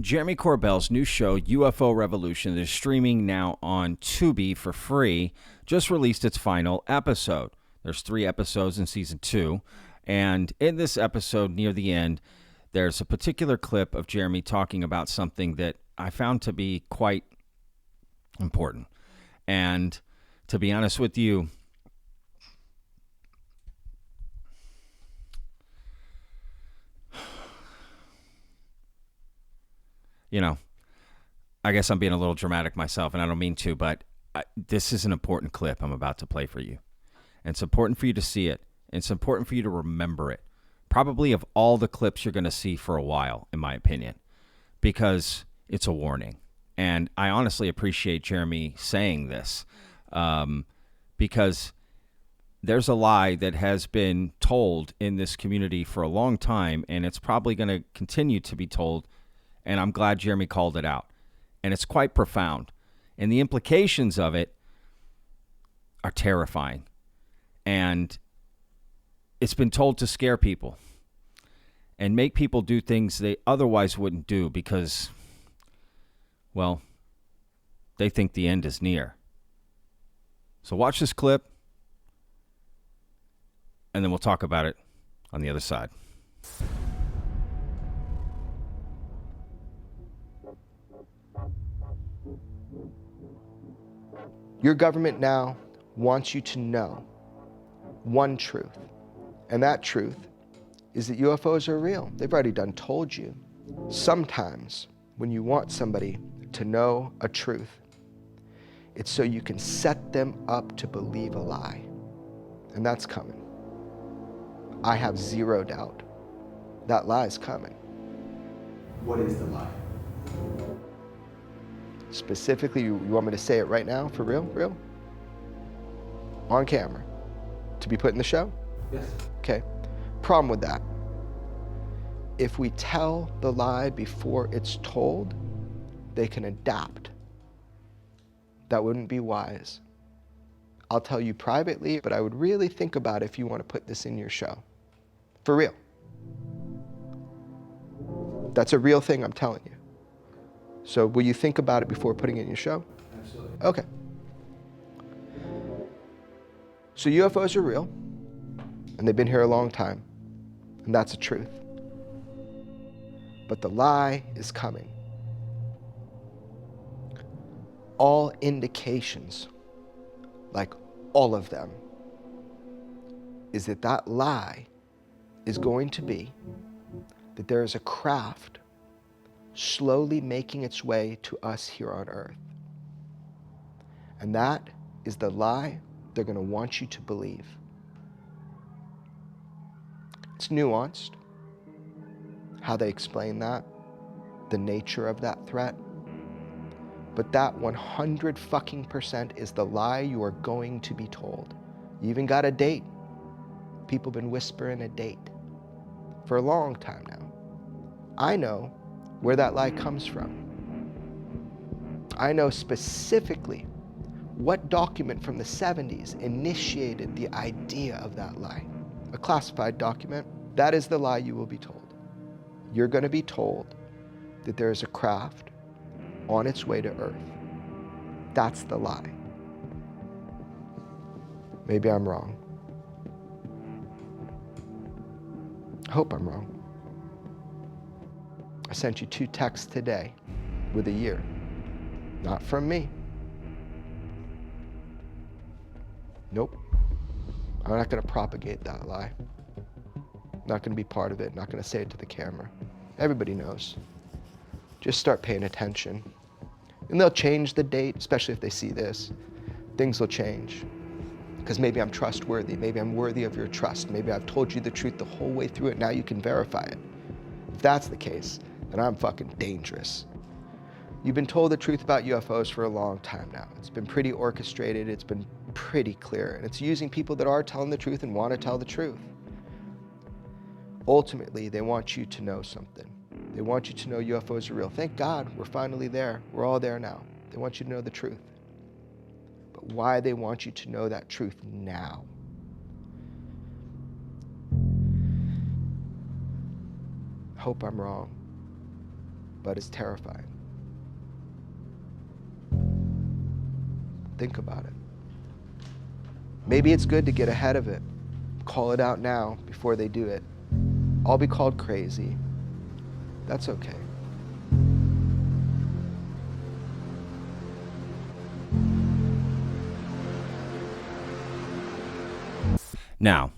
Jeremy Corbell's new show, UFO Revolution, is streaming now on TUBI for free, just released its final episode. There's 3 episodes in season 2, and in this episode, near the end, there's a particular clip of Jeremy talking about something that I found to be quite important. And to be honest with you, I guess I'm being a little dramatic myself, and I don't mean to, but this is an important clip I'm about to play for you. And it's important for you to see it. And it's important for you to remember it. Probably of all the clips you're going to see for a while, in my opinion, because it's a warning. And I honestly appreciate Jeremy saying this because there's a lie that has been told in this community for a long time, and it's probably going to continue to be told. And I'm glad Jeremy called it out. And it's quite profound. And the implications of it are terrifying. And it's been told to scare people and make people do things they otherwise wouldn't do because, well, they think the end is near. So watch this clip, and then we'll talk about it on the other side. Your government now wants you to know one truth, and that truth is that UFOs are real. They've already done told you. Sometimes when you want somebody to know a truth, it's so you can set them up to believe a lie, and that's coming. I have zero doubt that lie is coming. What is the lie? Specifically, you want me to say it right now, for real? Real? On camera? To be put in the show? Yes. Okay. Problem with that. If we tell the lie before it's told, they can adapt. That wouldn't be wise. I'll tell you privately, but I would really think about if you want to put this in your show. For real. That's a real thing I'm telling you. So will you think about it before putting it in your show? Absolutely. Okay. So UFOs are real, and they've been here a long time, and that's the truth. But the lie is coming. All indications, like all of them, is that that lie is going to be that there is a craft slowly making its way to us here on Earth. And that is the lie they're going to want you to believe. It's nuanced, how they explain that, the nature of that threat. But that 100% is the lie you are going to be told. You even got a date. People have been whispering a date for a long time now. I know where that lie comes from. I know specifically what document from the 70s initiated the idea of that lie. A classified document. That is the lie you will be told. You're going to be told that there is a craft on its way to Earth. That's the lie. Maybe I'm wrong. I hope I'm wrong. I sent you 2 texts today with a year. Not from me. Nope. I'm not going to propagate that lie. Not going to be part of it. Not going to say it to the camera. Everybody knows. Just start paying attention. And they'll change the date, especially if they see this. Things will change. Because maybe I'm trustworthy. Maybe I'm worthy of your trust. Maybe I've told you the truth the whole way through it. Now you can verify it. If that's the case, then I'm fucking dangerous. You've been told the truth about UFOs for a long time now. It's been pretty orchestrated. It's been pretty clear. And it's using people that are telling the truth and want to tell the truth. Ultimately, they want you to know something. They want you to know UFOs are real. Thank God we're finally there. We're all there now. They want you to know the truth. But why they want you to know that truth now? Hope I'm wrong. but it's terrifying. Think about it. Maybe it's good to get ahead of it. Call it out now before they do it. I'll be called crazy. That's okay. Now,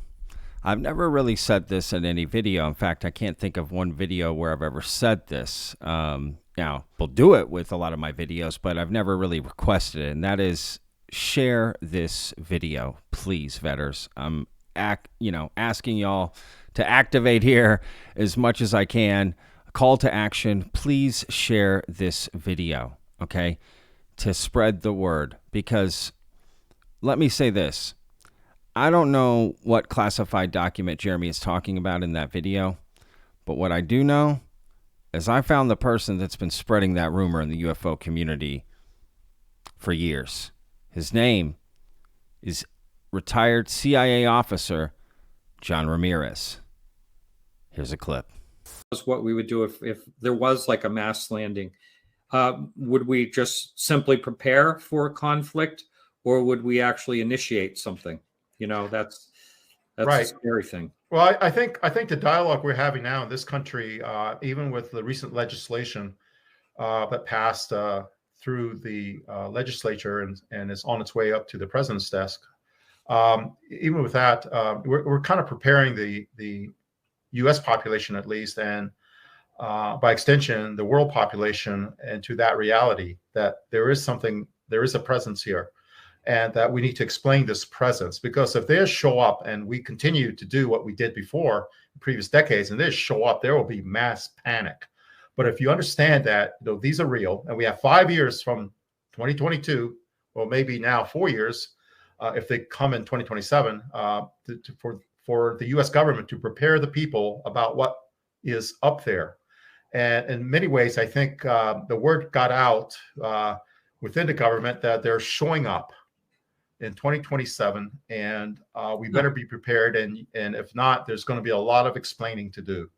I've never really said this in any video. In fact, I can't think of one video where I've ever said this. Now, we'll do it with a lot of my videos, but I've never really requested it, and that is share this video, please, vetters. I'm asking y'all to activate here as much as I can. Call to action, please share this video, okay, to spread the word. Because let me say this. I don't know what classified document Jeremy is talking about in that video, but what I do know is I found the person that's been spreading that rumor in the UFO community for years. His name is retired CIA officer John Ramirez. Here's a clip. That's what we would do if there was like a mass landing. Would we just simply prepare for a conflict, or would we actually initiate something? You know, that's right. A scary thing. Well, I think the dialogue we're having now in this country, even with the recent legislation that passed through the legislature and is on its way up to the president's desk, even with that, we're kind of preparing the U.S. population, at least, and by extension, the world population, into that reality that there is a presence here. And that we need to explain this presence, because if they show up and we continue to do what we did before in previous decades, and they show up, there will be mass panic. But if you understand that these are real, and we have 5 years from 2022, or maybe now 4 years, if they come in 2027, for the U.S. government to prepare the people about what is up there. And in many ways, I think the word got out within the government that they're showing up in 2027, and we better be prepared. And if not, there's going to be a lot of explaining to do.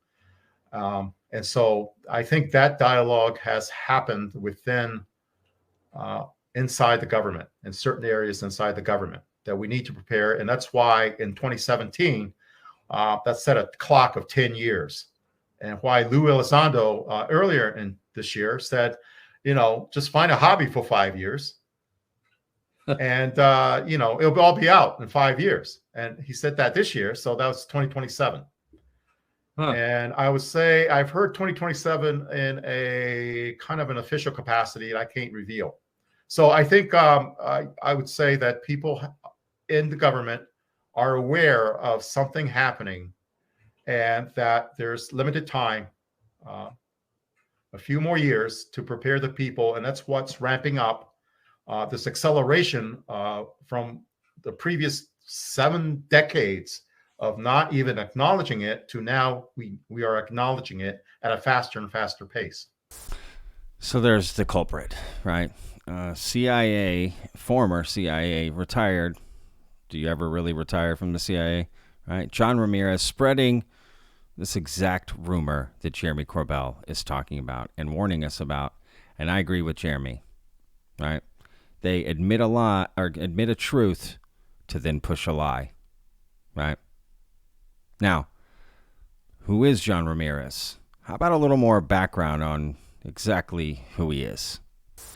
And so I think that dialogue has happened within inside the government, in certain areas inside the government, that we need to prepare. And that's why in 2017, that set a clock of 10 years. And why Lou Elizondo earlier in this year said, just find a hobby for 5 years. And, it'll all be out in 5 years. And he said that this year. So that was 2027. Huh. And I would say I've heard 2027 in a kind of an official capacity that I can't reveal. So I think I would say that people in the government are aware of something happening, and that there's limited time, a few more years to prepare the people. And that's what's ramping up. This acceleration from the previous 7 decades of not even acknowledging it to now we are acknowledging it at a faster and faster pace. So there's the culprit, right? CIA, former CIA, retired. Do you ever really retire from the CIA? Right? John Ramirez spreading this exact rumor that Jeremy Corbell is talking about and warning us about. And I agree with Jeremy, right? They admit a lie or admit a truth to then push a lie, right? Now, who is John Ramirez? How about a little more background on exactly who he is?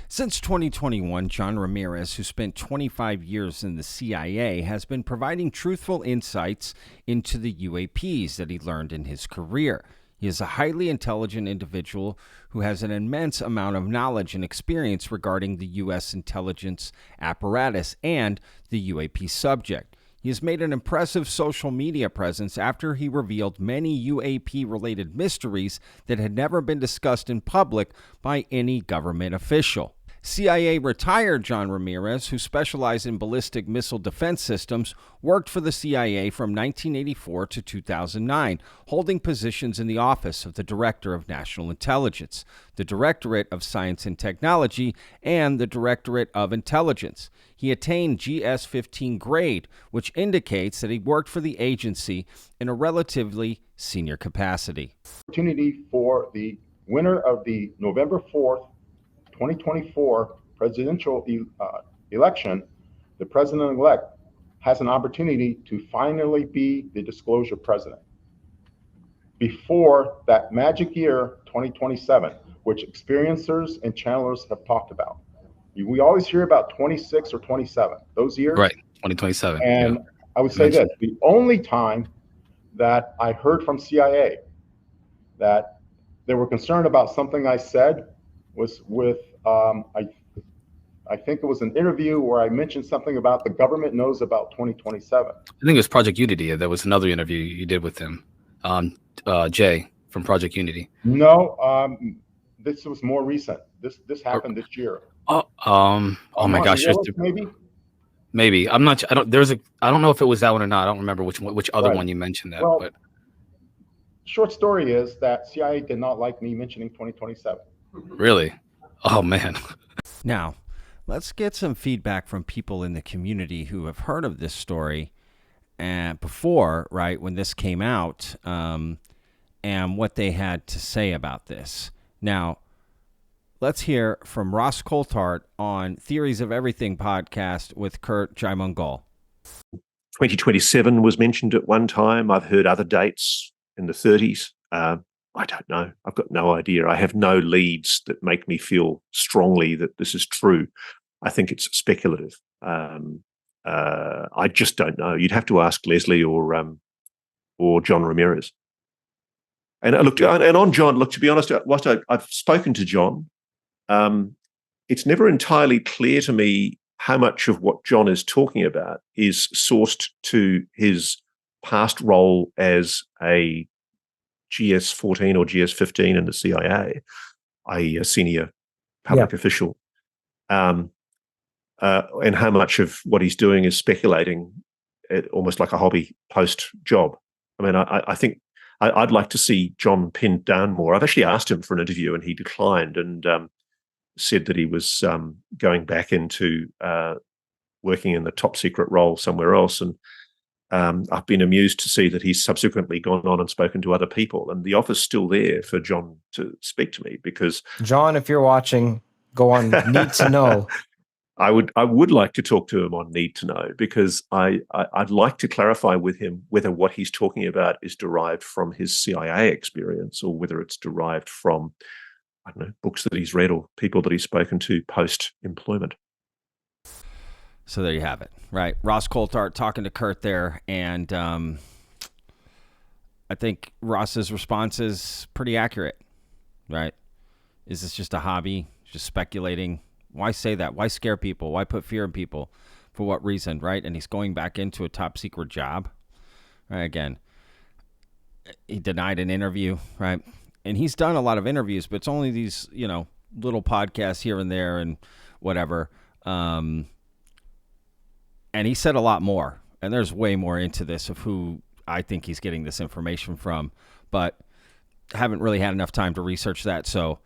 Since 2021, John Ramirez, who spent 25 years in the CIA, has been providing truthful insights into the UAPs that he learned in his career. He is a highly intelligent individual who has an immense amount of knowledge and experience regarding the U.S. intelligence apparatus and the UAP subject. He has made an impressive social media presence after he revealed many UAP-related mysteries that had never been discussed in public by any government official. CIA retired John Ramirez, who specialized in ballistic missile defense systems, worked for the CIA from 1984 to 2009, holding positions in the Office of the Director of National Intelligence, the Directorate of Science and Technology, and the Directorate of Intelligence. He attained GS-15 grade, which indicates that he worked for the agency in a relatively senior capacity. Opportunity for the winner of the November 4th, 2024 presidential election, the president-elect has an opportunity to finally be the disclosure president before that magic year, 2027, which experiencers and channelers have talked about. We always hear about 26 or 27, those years. Right, 2027. And yeah. I would say this, the only time that I heard from CIA that they were concerned about something I said was with, I think it was an interview where I mentioned something about the government knows about 2027. I think it was Project Unity. There was another interview you did with him, Jay from Project Unity. No, this was more recent. This happened this year. Oh my gosh, maybe I'm not. I don't know if it was that one or not. I don't remember which other one you mentioned that. Well, but short story is that CIA did not like me mentioning 2027. Really? Oh man. Now, let's get some feedback from people in the community who have heard of this story before, right, when this came out, and what they had to say about this. Now, let's hear from Ross Coulthart on Theories of Everything podcast with Kurt Jaimungal. 2027 was mentioned at one time. I've heard other dates in the 30s. I don't know. I've got no idea. I have no leads that make me feel strongly that this is true. I think it's speculative. I just don't know. You'd have to ask Leslie or John Ramirez. And on John, look, to be honest, whilst I've spoken to John, it's never entirely clear to me how much of what John is talking about is sourced to his past role as a GS-14 or GS-15 in the CIA, i.e. a senior public official, and how much of what he's doing is speculating, almost like a hobby post-job. I mean, I think I'd like to see John pinned down more. I've actually asked him for an interview and he declined and said that he was going back into working in the top secret role somewhere else. And I've been amused to see that he's subsequently gone on and spoken to other people, and the offer's still there for John to speak to me because John, if you're watching, go on Need to Know. I would like to talk to him on Need to Know because I'd like to clarify with him whether what he's talking about is derived from his CIA experience or whether it's derived from, I don't know, books that he's read or people that he's spoken to post-employment. So there you have it, right? Ross Coulthart talking to Kurt there, and I think Ross's response is pretty accurate, right? Is this just a hobby, just speculating? Why say that? Why scare people? Why put fear in people? For what reason, right? And he's going back into a top secret job, right? Again, he denied an interview, right? And he's done a lot of interviews, but it's only these, little podcasts here and there and whatever. And he said a lot more, and there's way more into this of who I think he's getting this information from, but haven't really had enough time to research that. So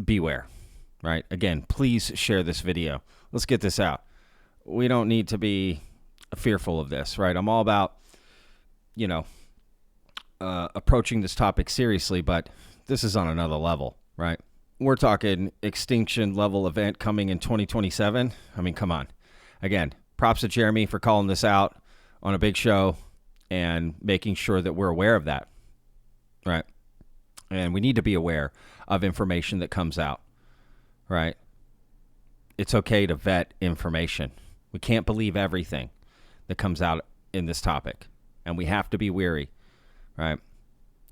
beware, right? Again, please share this video. Let's get this out. We don't need to be fearful of this, right? I'm all about, approaching this topic seriously, but this is on another level, right? We're talking extinction level event coming in 2027. I mean, come on. Again, props to Jeremy for calling this out on a big show and making sure that we're aware of that, right? And we need to be aware of information that comes out, right? It's okay to vet information. We can't believe everything that comes out in this topic, and we have to be wary, right?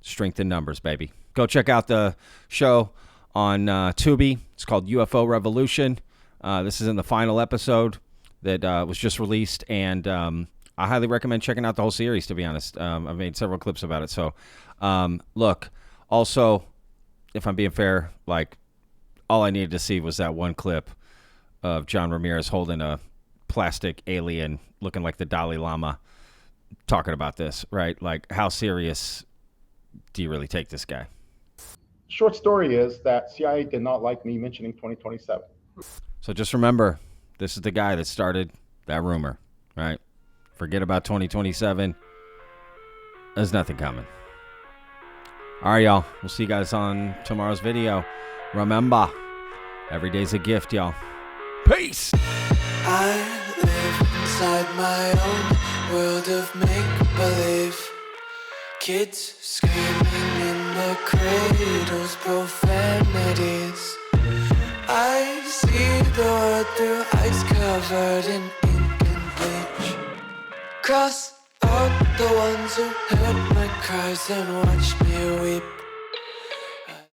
Strength in numbers, baby. Go check out the show on TUBI. It's called UFO Revolution. This is in the final episode that was just released, and I highly recommend checking out the whole series, to be honest. I've made several clips about it. So, look, also, if I'm being fair, all I needed to see was that one clip of John Ramirez holding a plastic alien looking like the Dalai Lama talking about this, right? How serious do you really take this guy? Short story is that CIA did not like me mentioning 2027. So just remember, this is the guy that started that rumor, right? Forget about 2027. There's nothing coming. All right, y'all. We'll see you guys on tomorrow's video. Remember, every day's a gift, y'all. Peace. I live inside my own world of make-believe. Kids screaming in the cradles, profanities. I see the world through ice covered in ink and bleach. Cross out the ones who heard my cries and watched me weep.